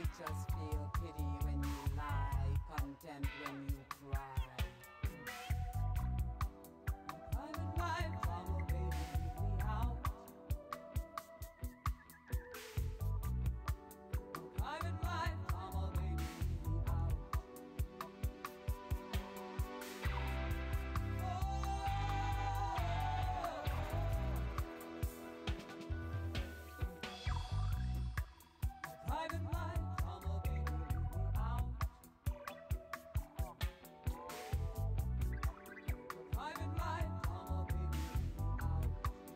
Righteous feel pity when you lie, content when you cry. Private life, drama, baby, leave me out. Private life, drama, baby, leave me out. Private life, drama, baby, leave me out. Private life, drama, baby, leave me out.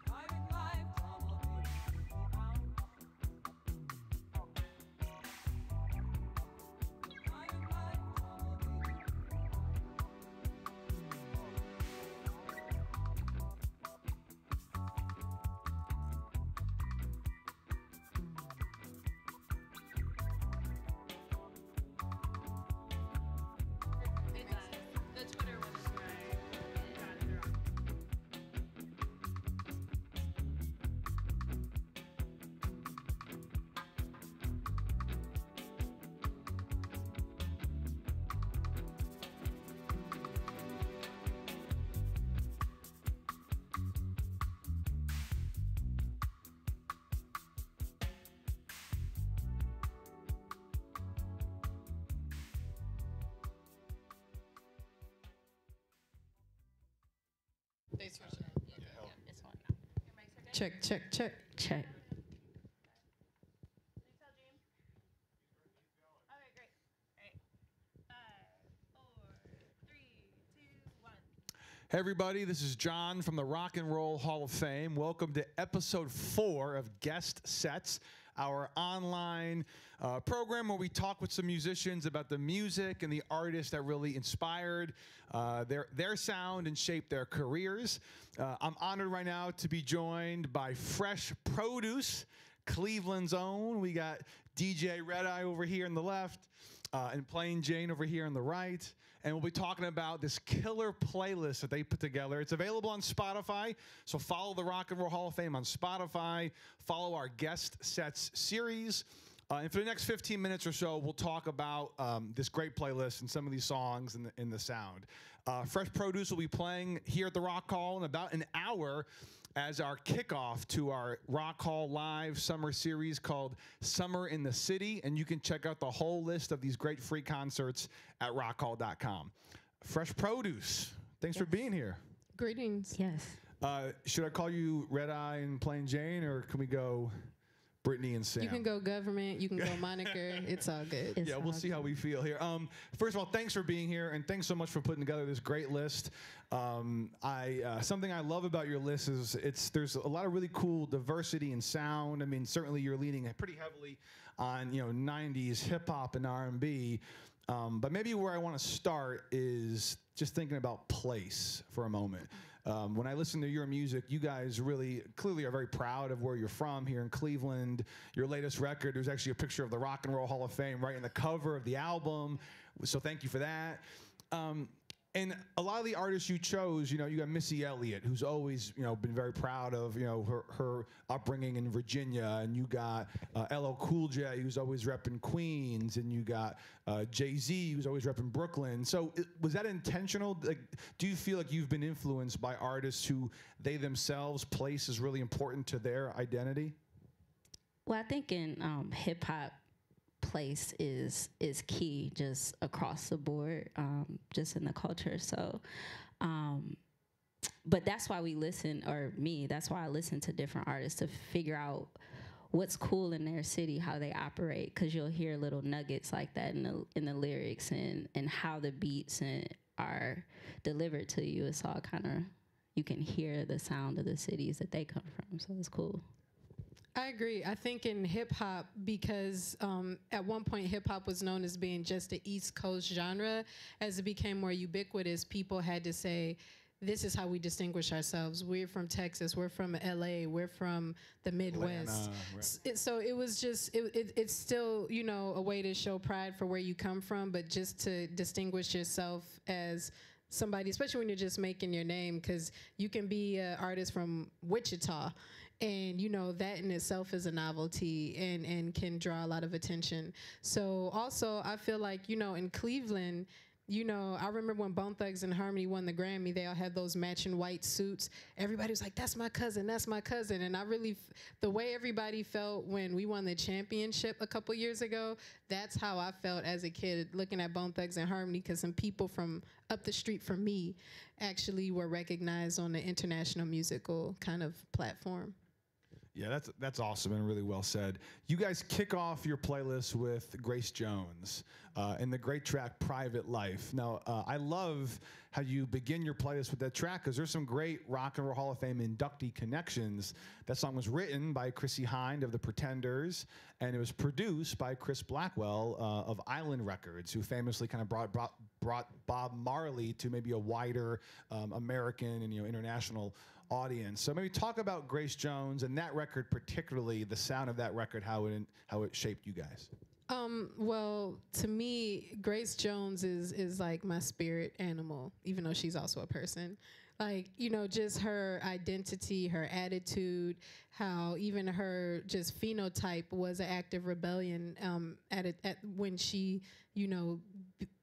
Private life, drama, baby, leave me out. Private life, drama, baby, leave me It does. The Twitter one is right. It got it wrong. They switched it. This one. Check, check, check. Check. Okay, great. All right. 5, 4, 3, 2, 1. Hey everybody, this is John from the Rock and Roll Hall of Fame. Welcome to episode 4 of Guest Sets, our online program where we talk with some musicians about the music and the artists that really inspired their sound and shaped their careers. I'm honored right now to be joined by FreshProduce, Cleveland's own. We got DJ Red Eye over here on the left, and Plain Jane over here on the right. And we'll be talking about this killer playlist that they put together. It's available on Spotify, so follow the Rock and Roll Hall of Fame on Spotify. Follow our Guest Sets series. And for the next 15 minutes or so, we'll talk about this great playlist and some of these songs and the sound. FreshProduce will be playing here at the Rock Hall in about an hour as our kickoff to our Rock Hall Live summer series called Summer in the City. And you can check out the whole list of these great free concerts at rockhall.com. FreshProduce, thanks for being here. Greetings. Yes. Should I call you Red Eye and Plain Jane, or can we go Brittany and Sam? You can go government. You can go moniker. It's all good. It's Yeah, we'll see how we feel here. First of all, thanks for being here, and thanks so much for putting together this great list. Something I love about your list is there's a lot of really cool diversity in sound. I mean, certainly you're leaning pretty heavily on 90s hip hop and R&B, but maybe where I want to start is just thinking about place for a moment. When I listen to your music, you guys really clearly are very proud of where you're from here in Cleveland. Your latest record, there's actually a picture of the Rock and Roll Hall of Fame right in the cover of the album. So thank you for that. And a lot of the artists you chose, you got Missy Elliott, who's always, been very proud of, her upbringing in Virginia. And you got LL Cool J, who's always repping Queens. And you got JayZ, who's always repping Brooklyn. So was that intentional? Like, do you feel like you've been influenced by artists who they themselves place is really important to their identity? Well, I think in hip hop, place is key just across the board, just in the culture. So, but that's why we listen, or me, that's why I listen to different artists to figure out what's cool in their city, how they operate, because you'll hear little nuggets like that in the lyrics and how the beats are delivered to you. It's all kind of, you can hear the sound of the cities that they come from, so it's cool. I agree. I think in hip hop, because at one point hip hop was known as being just the East Coast genre, as it became more ubiquitous, people had to say, this is how we distinguish ourselves. We're from Texas. We're from LA. We're from the Midwest. Right. So it was just, it's still, a way to show pride for where you come from, but just to distinguish yourself as somebody, especially when you're just making your name, because you can be an artist from Wichita And, you know, that in itself is a novelty and can draw a lot of attention. So also, I feel like, you know, in Cleveland, you know, I remember when Bone Thugs and Harmony won the Grammy, they all had those matching white suits. Everybody was like, that's my cousin, that's my cousin. And I really, the way everybody felt when we won the championship a couple years ago, that's how I felt as a kid looking at Bone Thugs and Harmony, because some people from up the street from me actually were recognized on the international musical kind of platform. Yeah, that's awesome and really well said. You guys kick off your playlist with Grace Jones and the great track "Private Life." Now, I love how you begin your playlist with that track, because there's some great Rock and Roll Hall of Fame inductee connections. That song was written by Chrissie Hynde of the Pretenders, and it was produced by Chris Blackwell of Island Records, who famously kind of brought Bob Marley to maybe a wider American and international audience. So maybe talk about Grace Jones and that record, particularly the sound of that record, how it shaped you guys. Well, to me, Grace Jones is like my spirit animal, even though she's also a person. Like, you know, just her identity, her attitude, how even her just phenotype was an act of rebellion when she, you know,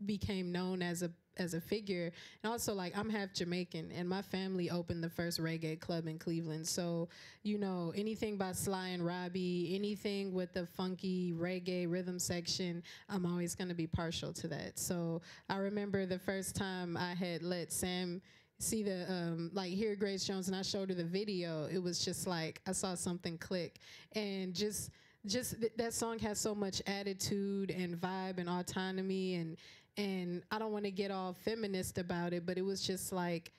became known as a figure. And also, like, I'm half Jamaican, and my family opened the first reggae club in Cleveland. So, you know, anything by Sly and Robbie, anything with the funky reggae rhythm section, I'm always going to be partial to that. So I remember the first time I had let Sam see the hear Grace Jones, and I showed her the video, it was just like I saw something click. And just that song has so much attitude and vibe and autonomy, and I don't want to get all feminist about it, but it was just like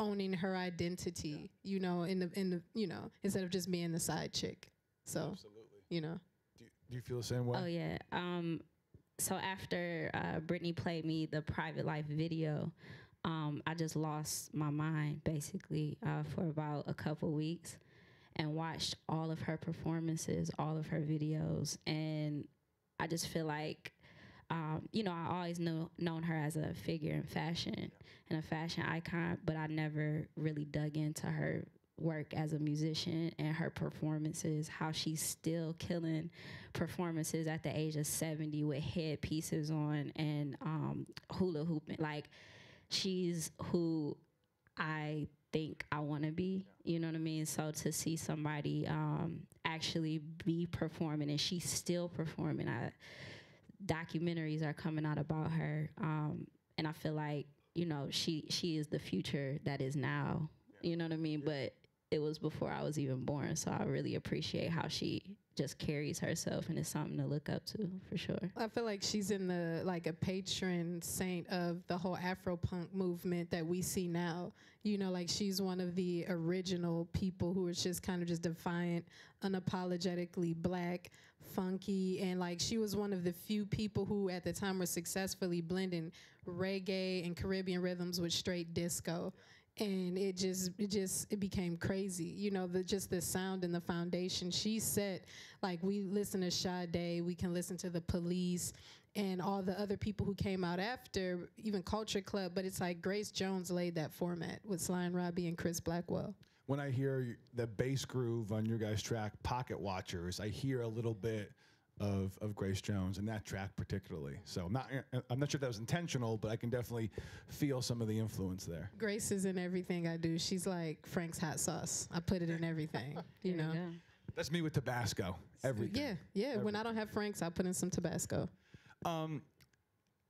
owning her identity, you know, in the you know, instead of just being the side chick. So absolutely, you know. Do you feel the same way? Oh yeah. So after Brittany played me the Private Life video, I just lost my mind basically for about a couple weeks, and watched all of her performances, all of her videos, and I just feel like, you know, I always known her as a figure in fashion and a fashion icon, but I never really dug into her work as a musician and her performances, how she's still killing performances at the age of 70 with headpieces on and hula hooping. Like, she's who I think I want to be, you know what I mean? So to see somebody actually be performing, and she's still performing, documentaries are coming out about her, and I feel like, you know, she is the future that is now, you know what I mean? But it was before I was even born, so I really appreciate how she just carries herself, and it's something to look up to for sure. I feel like she's in the a patron saint of the whole Afro-punk movement that we see now. You know, like, she's one of the original people who was just kind of just defiant, unapologetically black, funky, and like she was one of the few people who at the time were successfully blending reggae and Caribbean rhythms with straight disco. And it became crazy. You know, just the sound and the foundation she set. Like, we listen to Sade, we can listen to the Police and all the other people who came out after, even Culture Club, but it's like Grace Jones laid that format with Sly and Robbie and Chris Blackwell. When I hear the bass groove on your guys' track, Pocket Watchers, I hear a little bit of Grace Jones, and that track particularly. So I'm not sure if that was intentional, but I can definitely feel some of the influence there. Grace is in everything I do. She's like Frank's hot sauce. I put it in everything, you know. That's me with Tabasco, everything. Yeah. Everything. When I don't have Frank's, I put in some Tabasco.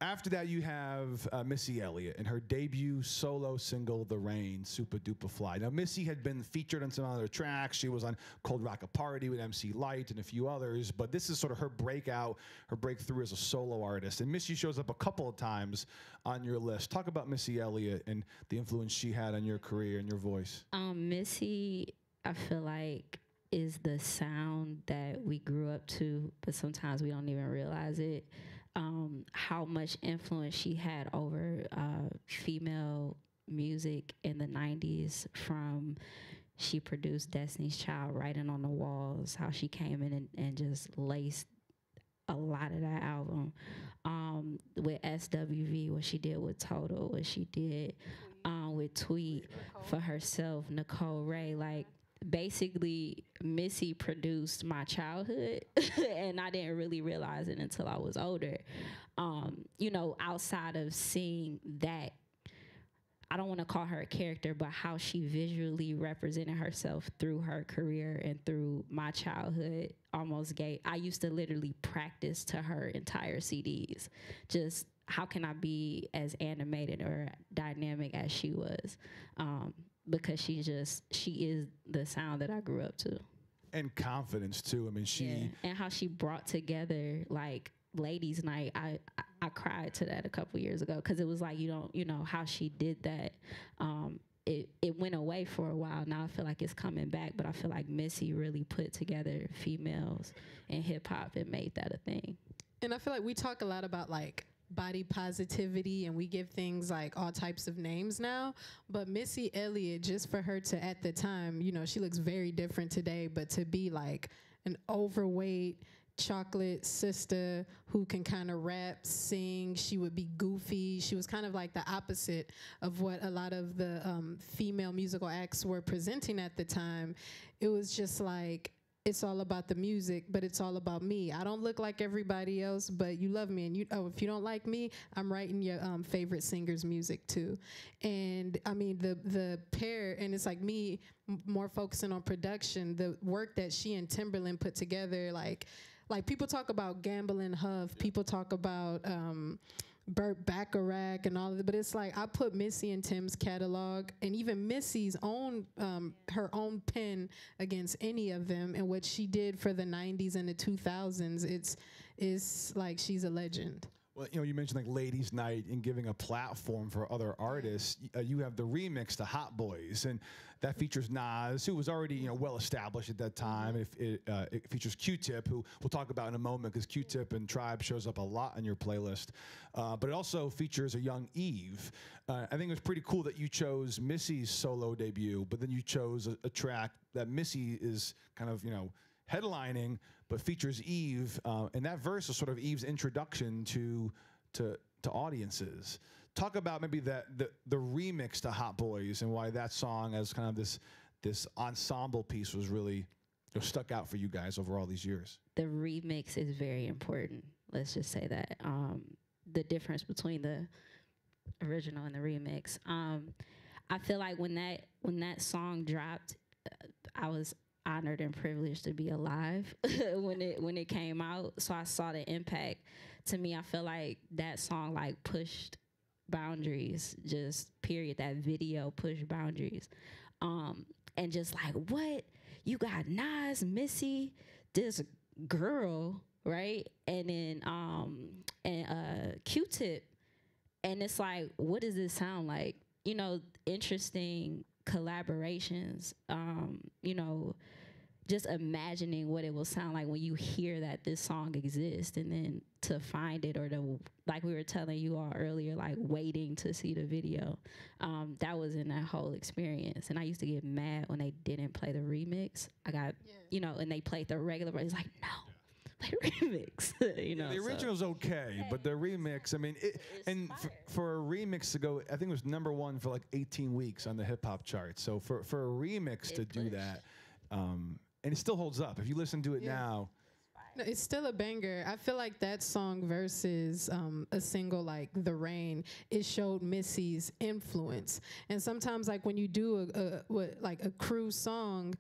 After that, you have Missy Elliott and her debut solo single, The Rain, Super Duper Fly. Now, Missy had been featured on some other tracks. She was on Cold Rock a Party with MC Lyte and a few others, but this is sort of her breakthrough as a solo artist. And Missy shows up a couple of times on your list. Talk about Missy Elliott and the influence she had on your career and your voice. Missy, I feel like, is the sound that we grew up to, but sometimes we don't even realize it. How much influence she had over female music in the 90s, from she produced Destiny's Child, Writing on the Walls, how she came in and just laced a lot of that album. With SWV, what she did with Total, what she did with Tweet for herself, Nicole Ray, like, basically Missy produced my childhood and I didn't really realize it until I was older. You know, outside of seeing that, I don't want to call her a character, but how she visually represented herself through her career and through my childhood I used to literally practice to her entire CDs. Just how can I be as animated or dynamic as she was? Because she is the sound that I grew up to. And confidence too. I mean, and how she brought together like ladies night. I cried to that a couple years ago because it was like, you know how she did that. It went away for a while. Now I feel like it's coming back, but I feel like Missy really put together females in hip hop and made that a thing. And I feel like we talk a lot about like body positivity and we give things like all types of names now, but Missy Elliott, just for her to, at the time, you know, she looks very different today, but to be like an overweight chocolate sister who can kind of rap, sing, she would be goofy. She was kind of like the opposite of what a lot of the female musical acts were presenting at the time. It was just like, it's all about the music, but it's all about me. I don't look like everybody else, but you love me. And if you don't like me, I'm writing your favorite singer's music too. And I mean, the pair, and it's like me more focusing on production, the work that she and Timberland put together, like people talk about Gamble and Huff, people talk about Burt Bacharach and all of it, but it's like I put Missy and Tim's catalog and even Missy's own, her own pen against any of them, and what she did for the 90s and the 2000s, it's like she's a legend. Well, you know, you mentioned like Ladies Night and giving a platform for other artists. You have the remix to Hot Boys, and that features Nas, who was already, you know, well established at that time. It features Q-Tip, who we'll talk about in a moment, because Q-Tip and Tribe shows up a lot on your playlist. But it also features a young Eve. I think it was pretty cool that you chose Missy's solo debut, but then you chose a track that Missy is kind of, you know, headlining, but features Eve, and that verse is sort of Eve's introduction to audiences. Talk about maybe the remix to Hot Boys and why that song as kind of this ensemble piece was really stuck out for you guys over all these years. The remix is very important. Let's just say that. The difference between the original and the remix. I feel like when that song dropped, I was honored and privileged to be alive when it came out. So I saw the impact. To me, I feel like that song like pushed boundaries, just period. That video pushed boundaries. And just like, what? You got Nas, Missy, this girl, right? And then Q-Tip. And it's like, what does this sound like? You know, interesting collaborations, you know, just imagining what it will sound like when you hear that this song exists, and then to find it, or to, like we were telling you all earlier, like waiting to see the video. That was in that whole experience. And I used to get mad when they didn't play the remix. I got, you know, and they played the regular, but it's like, no. Play the remix, you know. The original's okay, but the remix, I mean, and for a remix to go, I think it was #1 for like 18 weeks on the hip hop chart. So for a remix to do that, and it still holds up. If you listen to it now. No, it's still a banger. I feel like that song versus a single like The Rain, it showed Missy's influence. And sometimes like when you do a crew song,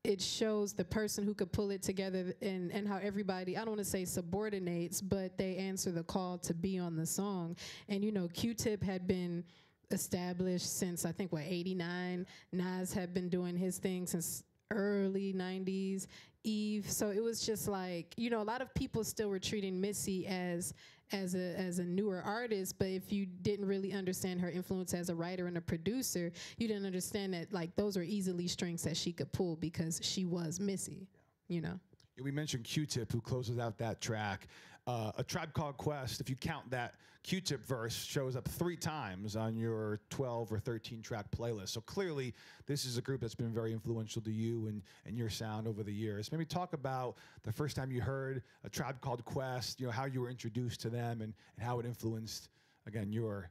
it shows the person who could pull it together, and how everybody, I don't want to say subordinates, but they answer the call to be on the song. And, you know, Q-Tip had been established since, I think, 89. Nas had been doing his thing since early 90s. Eve. So it was just like, you know, a lot of people still were treating Missy as a newer artist, but if you didn't really understand her influence as a writer and a producer, you didn't understand that like those are easily strengths that she could pull because she was Missy, you know. Yeah, we mentioned Q-Tip, who closes out that track. A Tribe Called Quest, if you count that Q-Tip verse, shows up 3 times on your 12 or 13 track playlist. So clearly, this is a group that's been very influential to you and your sound over the years. Maybe talk about the first time you heard A Tribe Called Quest, you know, how you were introduced to them and how it influenced, again, your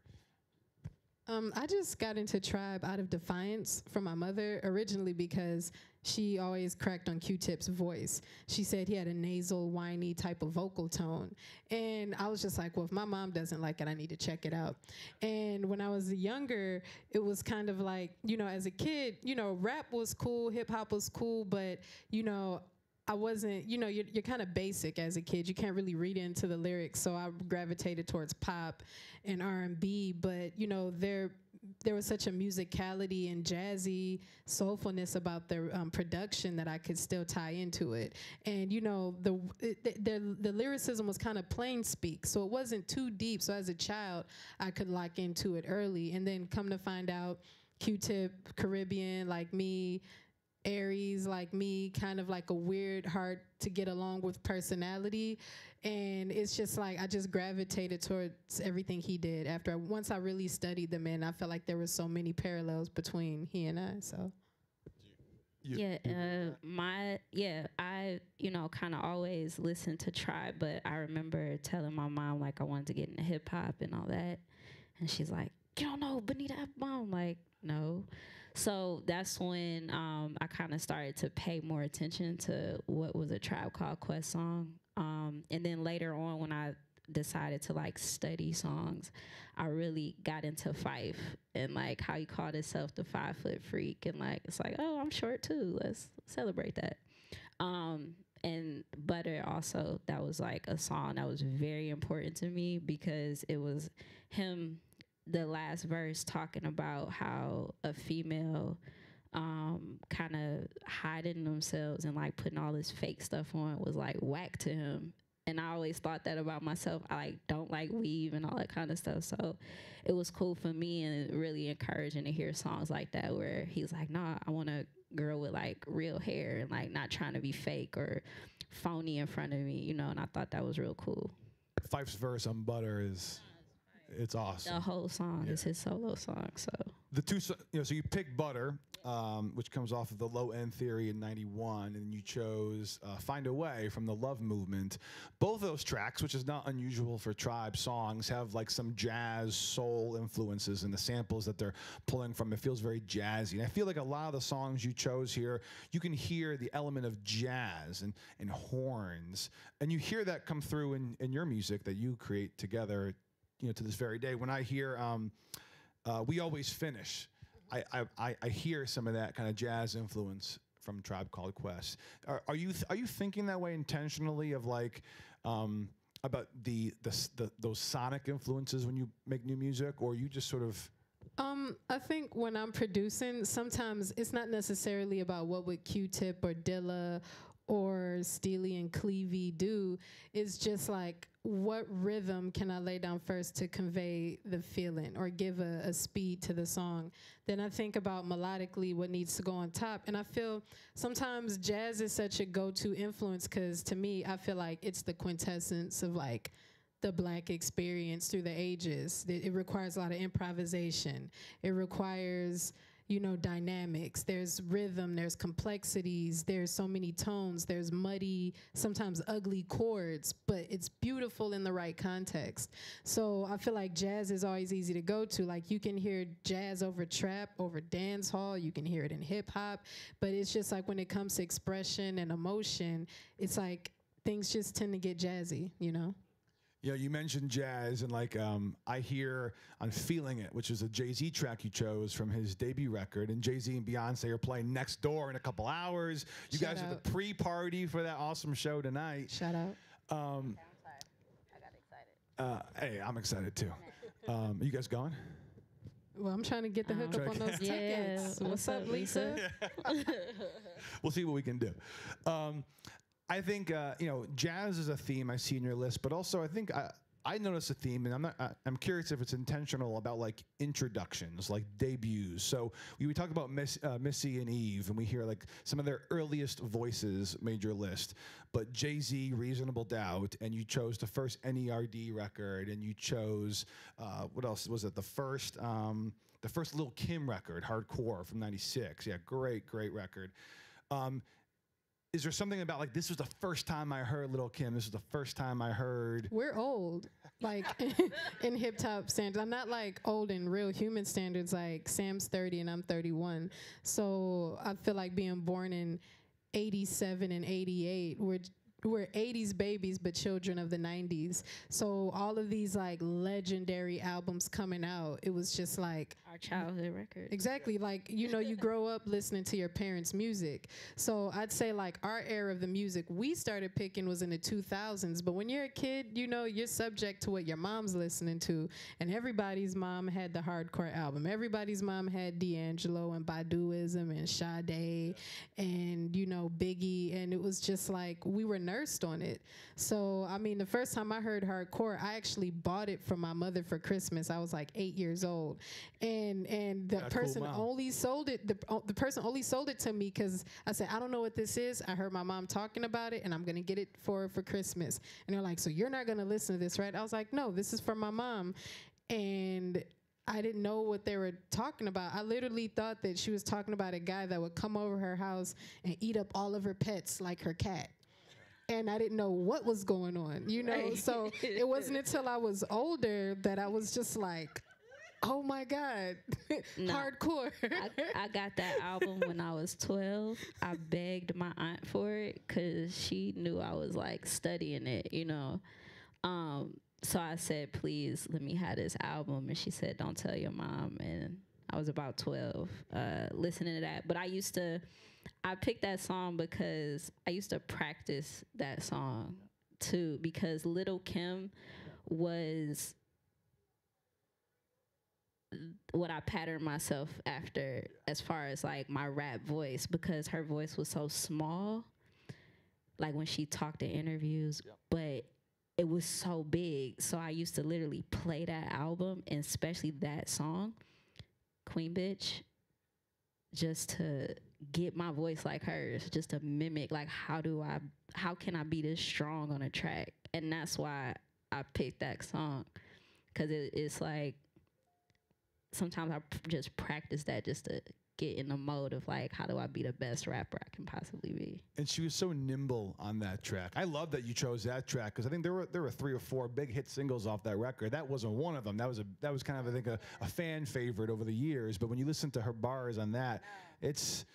I just got into Tribe out of defiance from my mother, originally because she always cracked on Q-Tip's voice. She said he had a nasal, whiny type of vocal tone. And I was just like, well, if my mom doesn't like it, I need to check it out. And when I was younger, it was kind of like, you know, as a kid, you know, rap was cool, hip hop was cool, but, you know, I wasn't, you know, you're kind of basic as a kid. You can't really read into the lyrics, so I gravitated towards pop and R&B. But you know, there was such a musicality and jazzy soulfulness about the production that I could still tie into it. And you know, the lyricism was kind of plain speak, so it wasn't too deep. So as a child, I could lock into it early, and then come to find out, Q-Tip, Caribbean like me, Aries like me, kind of like a weird, hard to get along with personality. And it's just like I just gravitated towards everything he did. Once I really studied the man, I felt like there were so many parallels between he and I. So I, you know, kind of always listened to Tribe, but I remember telling my mom like I wanted to get into hip hop and all that, and she's like, "You don't know Bonita Applebum?" I'm like, no. So that's when I kind of started to pay more attention to what was a Tribe Called Quest song. And then later on, when I decided to like study songs, I really got into Fife and like how he called himself the 5-foot freak. And like, it's like, oh, I'm short too. Let's celebrate that. And Butter also, that was like a song that was very important to me because it was him, the last verse, talking about how a female kind of hiding themselves and like putting all this fake stuff on was like whack to him. And I always thought that about myself. I like don't like weave and all that kind of stuff. So it was cool for me and really encouraging to hear songs like that where he's like, nah, I want a girl with like real hair and like not trying to be fake or phony in front of me, you know, and I thought that was real cool. Fife's verse on Butter it's awesome. The whole song is his solo song. So the two, so you picked Butter, which comes off of the Low End Theory in '91, and you chose Find a Way from the Love Movement. Both of those tracks, which is not unusual for Tribe songs, have like some jazz soul influences in the samples that they're pulling from. It feels very jazzy. And I feel like a lot of the songs you chose here, you can hear the element of jazz and horns. And you hear that come through in your music that you create together, you know, to this very day. When I hear We Always Finish, I hear some of that kind of jazz influence from Tribe Called Quest. Are you thinking that way intentionally of like about those sonic influences when you make new music, or you just sort of? I think when I'm producing, sometimes it's not necessarily about what would Q-Tip or Dilla or Steely and Clevie do. It's just like, what rhythm can I lay down first to convey the feeling or give a speed to the song? Then I think about melodically what needs to go on top. And I feel sometimes jazz is such a go-to influence because to me, I feel like it's the quintessence of like the Black experience through the ages. It requires a lot of improvisation. It requires, you know, dynamics. There's rhythm, there's complexities, there's so many tones, there's muddy, sometimes ugly chords, but it's beautiful in the right context. So I feel like jazz is always easy to go to. Like you can hear jazz over trap, over dance hall, you can hear it in hip hop, but it's just like when it comes to expression and emotion, it's like things just tend to get jazzy, you know? You know, you mentioned jazz, and like I hear on Feeling It, which is a JayZ track you chose from his debut record, and JayZ and Beyonce are playing next door in a couple hours. You Shout guys out. are the pre-party for that awesome show tonight. Shout out. okay, I'm sorry. I got excited. Hey, I'm excited too. You guys going? Well, I'm trying to get the hookup on those tickets. Yeah. What's up, Lisa? We'll see what we can do. I think you know, jazz is a theme I see in your list, but also I think I notice a theme, and I'm curious if it's intentional about like introductions, like debuts. So we talk about Missy and Eve, and we hear like some of their earliest voices made your list. But JayZ, Reasonable Doubt, and you chose the first NERD record, and you chose what else was it? The first Lil Kim record, Hardcore from '96. Yeah, great record. is there something about like, this was the first time I heard Lil Kim, this was the first time I heard? We're old, like in hip hop standards. I'm not like old in real human standards. Like Sam's 30 and I'm 31, so I feel like being born in 87 and 88, we're 80s babies, but children of the 90s. So all of these like legendary albums coming out, it was just like Our childhood record. exactly like, you know, you grow up listening to your parents' music. So I'd say like our era of the music we started picking was in the 2000s. But when you're a kid, you know, you're subject to what your mom's listening to. And everybody's mom had the hardcore album. Everybody's mom had D'Angelo and Baduism and Sade and, you know, Biggie. And it was just like we were nursed on it. So, I mean, the first time I heard hardcore, I actually bought it for my mother for Christmas. I was like 8 years old. And the person only sold it, the person only sold it to me because I said, I don't know what this is. I heard my mom talking about it and I'm going to get it for Christmas. And they're like, so you're not going to listen to this, right? I was like, no, this is for my mom. And I didn't know what they were talking about. I literally thought that she was talking about a guy that would come over her house and eat up all of her pets like her cat. And I didn't know what was going on, you know? Right. So it wasn't until I was older that I was just like, oh my God, no, hardcore. I got that album when I was 12. I begged my aunt for it because she knew I was like studying it, you know? So I said, please let me have this album. And she said, don't tell your mom. And I was about 12 listening to that. But I picked that song because I used to practice that song too, because Lil Kim was what I patterned myself after as far as like my rap voice, because her voice was so small, like when she talked in interviews, but it was so big. So I used to literally play that album, and especially that song, Queen Bitch, just to get my voice like hers, just to mimic like how can I be this strong on a track. And that's why I picked that song, because it's like sometimes I just practice that just to get in the mode of like, how do I be the best rapper I can possibly be. And she was so nimble on that track. I love that you chose that track, because I think there were 3 or 4 big hit singles off that record. That wasn't one of them. That was kind of, I think, a fan favorite over the years. But when you listen to her bars on that, it's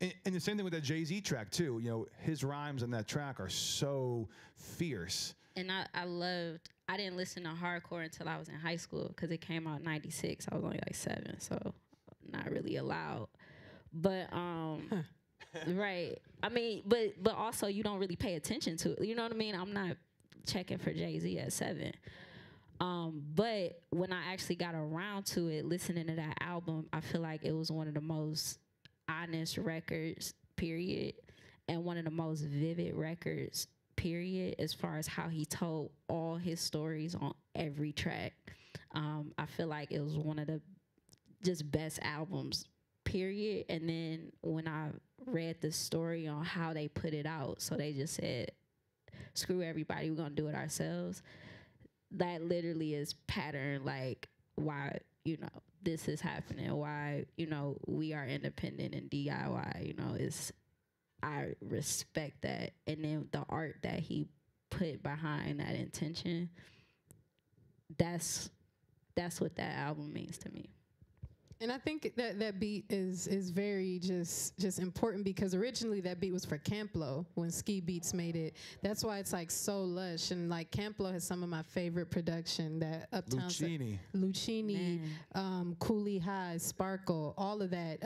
and the same thing with that JayZ track too. You know, his rhymes on that track are so fierce. And I didn't listen to hardcore until I was in high school, because it came out in '96. I was only like 7, so not really allowed. But right. I mean, but also you don't really pay attention to it. You know what I mean? I'm not checking for JayZ at 7. But when I actually got around to it, listening to that album, I feel like it was one of the most honest records, period, and one of the most vivid records, period, as far as how he told all his stories on every track. I feel like it was one of the just best albums, period. And then when I read the story on how they put it out, so they just said, screw everybody, we're gonna do it ourselves. That literally is pattern, like why, you know, this is happening, why, you know, we are independent and DIY, you know, I respect that. And then the art that he put behind that intention, that's what that album means to me. And I think that beat is very just important, because originally that beat was for Camplo when Ski Beats made it. That's why it's like so lush, and like Camplo has some of my favorite production, that Uptown Lucchini, Cooley High, Sparkle, all of that,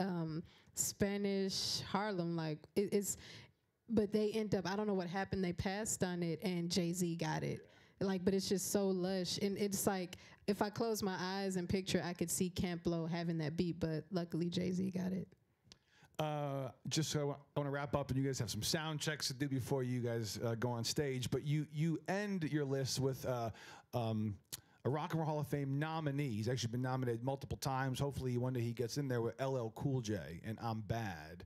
Spanish Harlem, like it's. But they end up, I don't know what happened, they passed on it and JayZ got it. Like, but it's just so lush, and it's like if I close my eyes and picture, I could see Camplo having that beat, but luckily JayZ got it. Just so I want to wrap up, and you guys have some sound checks to do before you guys go on stage. But you end your list with a Rock and Roll Hall of Fame nominee. He's actually been nominated multiple times. Hopefully one day he gets in there with LL Cool J and I'm Bad.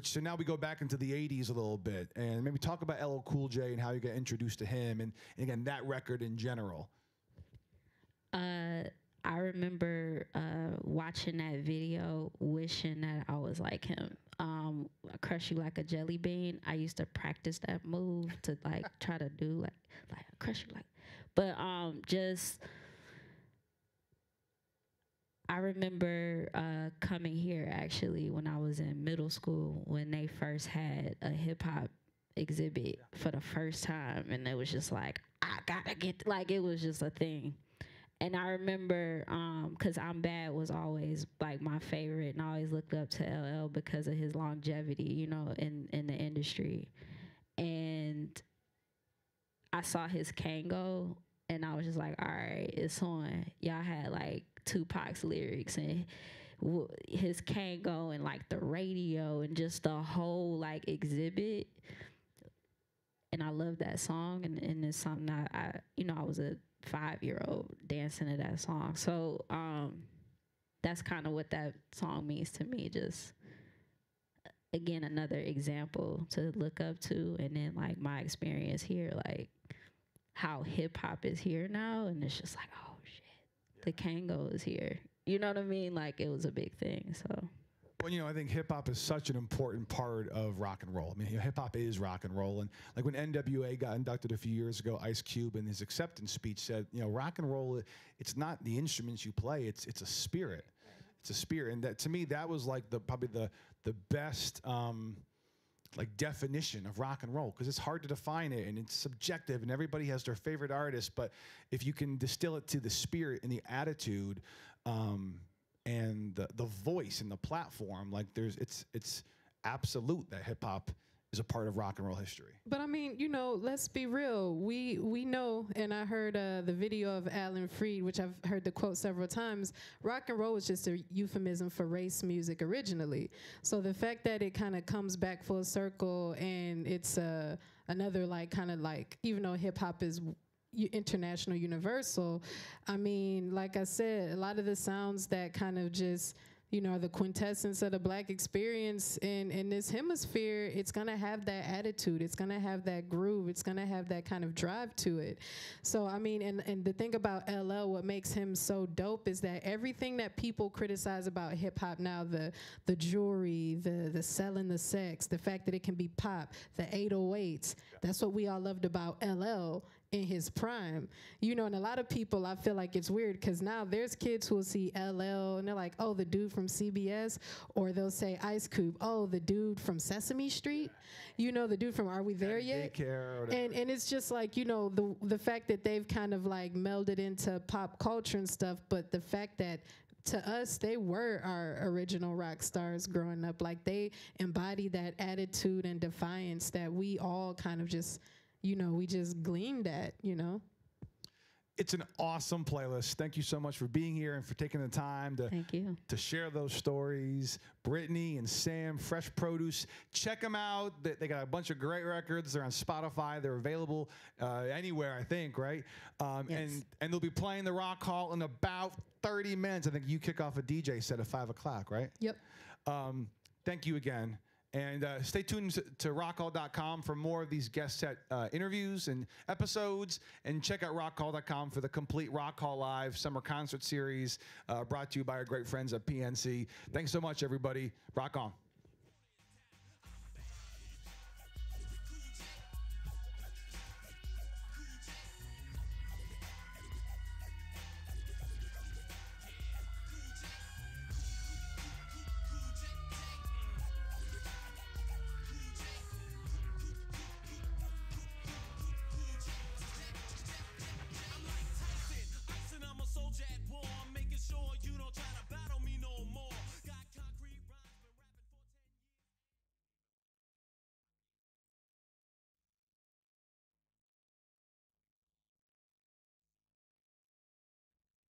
So now we go back into the 80s a little bit, and maybe talk about LL Cool J and how you got introduced to him, and again, that record in general. I remember watching that video, wishing that I was like him. crush you like a jelly bean. I used to practice that move to like try to do like crush you like, but just I remember coming here actually when I was in middle school when they first had a hip hop exhibit for the first time, and it was just like I gotta get like it was just a thing. And I remember, cause I'm Bad was always like my favorite, and I always looked up to LL because of his longevity, you know, in the industry. And I saw his Kango, and I was just like, all right, it's on. Y'all had like Tupac's lyrics and his Kango and like the radio and just the whole like exhibit. And I love that song, and it's something I you know, I was a 5-year-old dancing to that song. So that's kind of what that song means to me. Just again, another example to look up to, and then like my experience here, like how hip hop is here now, and it's just like, oh shit, the Kango is here. You know what I mean? Like it was a big thing. So. Well, you know, I think hip hop is such an important part of rock and roll. I mean, you know, hip hop is rock and roll. And like when NWA got inducted a few years ago, Ice Cube in his acceptance speech said, you know, rock and roll, it's not the instruments you play, it's a spirit. It's a spirit. And that to me, that was like probably the best like definition of rock and roll, because it's hard to define it and it's subjective and everybody has their favorite artist. But if you can distill it to the spirit and the attitude, and the voice and the platform, like it's absolute that hip hop is a part of rock and roll history. But I mean, you know, let's be real. We know, and I heard the video of Alan Freed, which I've heard the quote several times. Rock and roll was just a euphemism for race music originally. So the fact that it kind of comes back full circle and it's another like kind of like, even though hip hop is international, universal, I mean, like I said, a lot of the sounds that kind of just, you know, the quintessence of the Black experience in this hemisphere, it's gonna have that attitude, it's gonna have that groove, it's gonna have that kind of drive to it. So I mean, and the thing about LL, what makes him so dope is that everything that people criticize about hip hop now, the jewelry, the selling the sex, the fact that it can be pop, the 808s, that's what we all loved about LL in his prime, you know. And a lot of people, I feel like it's weird because now there's kids who will see LL and they're like, oh, the dude from CBS, or they'll say Ice Cube, oh, the dude from Sesame Street, you know, the dude from Are We There Yet? And it's just like, you know, the fact that they've kind of like melded into pop culture and stuff, but the fact that to us, they were our original rock stars growing up. Like they embody that attitude and defiance that we all kind of just, you know, we just gleamed at, you know. It's an awesome playlist. Thank you so much for being here and for taking the time to share those stories. Brittany and Sam, FreshProduce, check them out. They got a bunch of great records. They're on Spotify. They're available anywhere, I think, right? Yes. And they'll be playing the Rock Hall in about 30 minutes. I think you kick off a DJ set at 5 o'clock, right? Yep. Thank you again. And stay tuned to rockhall.com for more of these guest set interviews and episodes. And check out rockhall.com for the complete Rock Hall Live summer concert series brought to you by our great friends at PNC. Thanks so much, everybody. Rock on.